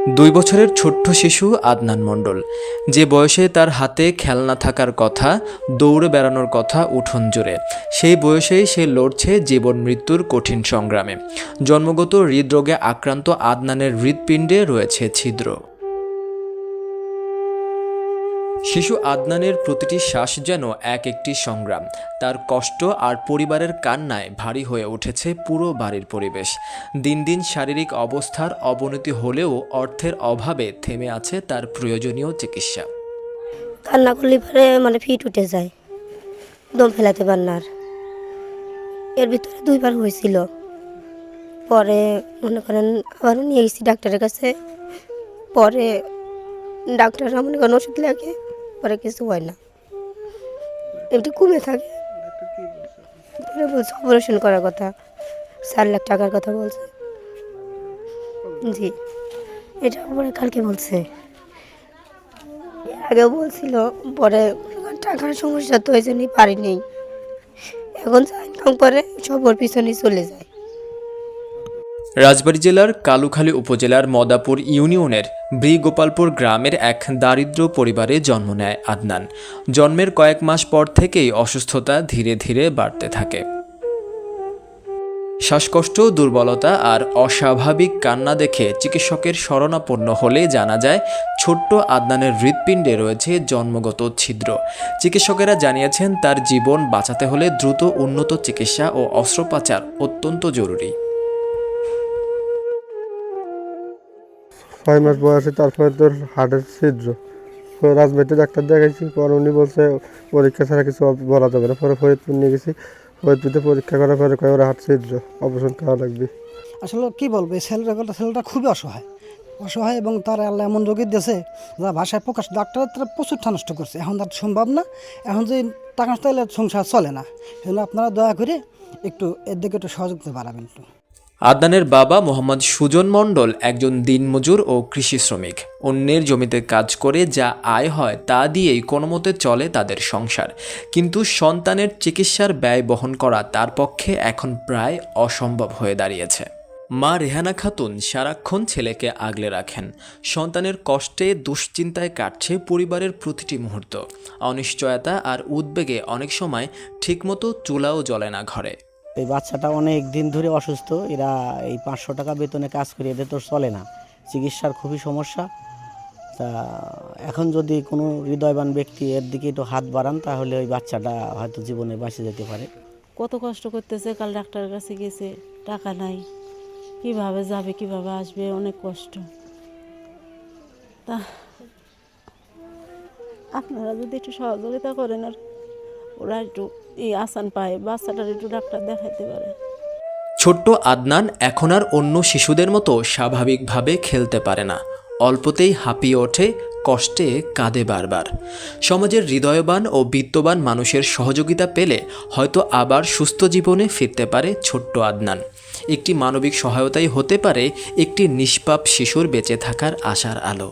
2 বছরের ছোট্ট শিশু আদনান মণ্ডল, যে বয়সে তার হাতে খেলনা থাকার কথা, দৌড়ে বেড়ানোর কথা উঠোন জুড়ে, সেই বয়সেই সে লড়ছে জীবন মৃত্যুর কঠিন সংগ্রামে। জন্মগত হৃদরোগে আক্রান্ত আদনানের হৃৎপিণ্ডে রয়েছে ছিদ্র। শিশু আদনানের প্রতিটি শ্বাস যেন একটি সংগ্রাম। তার কষ্ট আর পরিবারের কান্নায় ভারী হয়ে উঠেছে পুরো বাড়ির পরিবেশ। দিন দিন শারীরিক অবস্থার অবনতি হলেও অর্থের অভাবে থেমে আছে তার প্রয়োজনীয় চিকিৎসা। কান্না করলে পরে ফিট উঠে যায়, দম ফেলাতে পার না। এর ভিতরে 2বার হয়েছিল। পরে মনে করেন আবারও নিয়ে গেছি ডাক্তারের কাছে। পরে ডাক্তাররা মনে করেন ওষুধ লাগে, পরে কিছু হয় না, একটু কমে থাকে। পরে বলছে অপারেশন করার কথা, 4 লাখ টাকার কথা বলছে। জি, এটা পরে কালকে বলছে, এর আগেও বলছিল। পরে টাকার সমস্যা তো ওই জন্যই পারিনি। এখন যা ইনকাম করে সব ওর পিছনে চলে যায়। রাজবাড়ী জেলার কালুখালী উপজেলার মদাপুর ইউনিয়নের ব্রিগোপালপুর গ্রামের এক দারিদ্র পরিবারে জন্ম নেয় আদনান। জন্মের কয়েক মাস পর থেকেই অসুস্থতা ধীরে ধীরে বাড়তে থাকে। শ্বাসকষ্ট, দুর্বলতা আর অস্বাভাবিক কান্না দেখে চিকিৎসকের শরণাপন্ন হলে জানা যায় ছোট্ট আদনানের হৃৎপিণ্ডে রয়েছে জন্মগত ছিদ্র। চিকিৎসকেরা জানিয়েছেন তার জীবন বাঁচাতে হলে দ্রুত উন্নত চিকিৎসা ও অস্ত্রোপচার অত্যন্ত জরুরি। 6 মাস বয়সে তারপরে তোর হার্টের ছিদ্র। রাজবাড়িতে ডাক্তার দেখাইছি, পরে উনি বলছে পরীক্ষা ছাড়া কিছু বলা যাবে না। পরে ফরিদপুর নিয়ে গেছি, ফরিদপুরে পরীক্ষা করার পরে কয় ওরা হার্ট ছিদ্র, অপারেশন করা লাগবে। আসলে কি বলবো, এই ছেলেটা খুবই অসহায় এবং তার আল্লাহ এমন রোগী দিয়েছে যা ভাষায় প্রকাশ। ডাক্তার তারা প্রচুর নষ্ট করছে, এখন তার সম্ভব না। এখন যে টাকা নষ্ট হলে সংসার চলে না। সেজন্য আপনারা দয়া করে একটু এর দিকে একটু সহযোগিতা বাড়াবেন। আদনানের বাবা মোহাম্মদ সুজন মণ্ডল একজন দিনমজুর ও কৃষি শ্রমিক। অন্যের জমিতে কাজ করে যা আয় হয় তা দিয়েই কোনোমতে চলে তাদের সংসার। কিন্তু সন্তানের চিকিৎসার ব্যয় বহন করা তার পক্ষে এখন প্রায় অসম্ভব হয়ে দাঁড়িয়েছে। মা রেহানা খাতুন সারাক্ষণ ছেলেকে আগলে রাখেন। সন্তানের কষ্টে দুশ্চিন্তায় কাটছে পরিবারের প্রতিটি মুহূর্ত। অনিশ্চয়তা আর উদ্বেগে অনেক সময় ঠিকমতো চুলাও জ্বলে না ঘরে। এই বাচ্চাটা অনেক দিন ধরে অসুস্থ। এরা এই 500 টাকা বেতনে কাজ করে, এদের তো চলে না। চিকিৎসার খুবই সমস্যা। তা এখন যদি কোনো হৃদয়বান ব্যক্তি এর দিকে একটু হাত বাড়ান, তাহলে ওই বাচ্চাটা হয়তো জীবনে বাঁচে যেতে পারে। কত কষ্ট করতেছে, কাল ডাক্তারের কাছে গেছে, টাকা নাই, কিভাবে যাবে কিভাবে আসবে, অনেক কষ্ট। তা আপনারা যদি একটু সহযোগিতা করেন আর ওরা একটু আসান পায়, বাচ্চাটার একটু ডাক্তার দেখাইতে পারে। ছোট্ট আদনান এখন আর অন্য শিশুদের মতো স্বাভাবিকভাবে খেলতে পারে না। অল্পতেই হাঁপিয়ে ওঠে, কষ্টে কাঁদে বারবার। সমাজের হৃদয়বান ও বিত্তবান মানুষের সহযোগিতা পেলে হয়তো আবার সুস্থ জীবনে ফিরতে পারে ছোট্ট আদনান। একটি মানবিক সহায়তাই হতে পারে একটি নিষ্পাপ শিশুর বেঁচে থাকার আশার আলো।